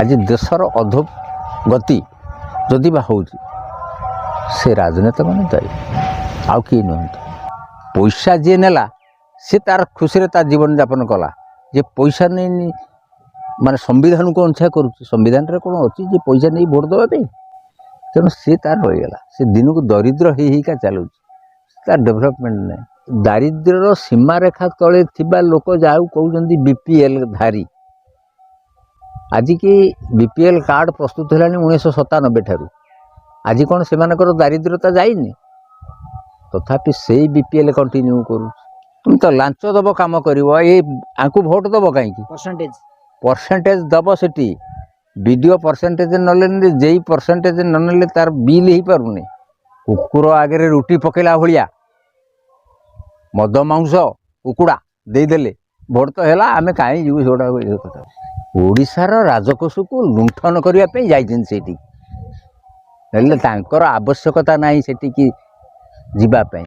आज देशर अधोगति जदि बा हो से राजनेता मैंने दायी आउ किए नुहत पैसा जी नेला सी तार खुशी तार जीवन यापन कला जे पैसा नहीं माने संविधान को अनुच्छा कर संविधान कौन अच्छी जे पैसा नहीं भोट देवाई तेणु सी तार रहीगला से दिन को दरिद्र होका चलुच तार डेभलपमेंट नहीं दारिद्र्यर सीमारेखा तले थिबा लोक जाऊ कहते बीपीएल धारी आज की बीपीएल कार्ड प्रस्तुत है 1997 ठारू आज कौन से दारिद्र्यता जाइनी तथापि से बीपीएल कंटिन्यू करू तुम तो लांच दब कम कर भोट दब कहीं परसेंटेज दब से वीडियो परसेंटेज नले जे परसेंटेज नने तार बिल हो पारे कुकुर आगे रुटी पकेला भाया मद मांस कुकुड़ा देदेले भोट तो है आम कहीं जीव से ओडिशार राजकोष को लुंठन करने जाइछन आवश्यकता नहीं सेठी की जीवाई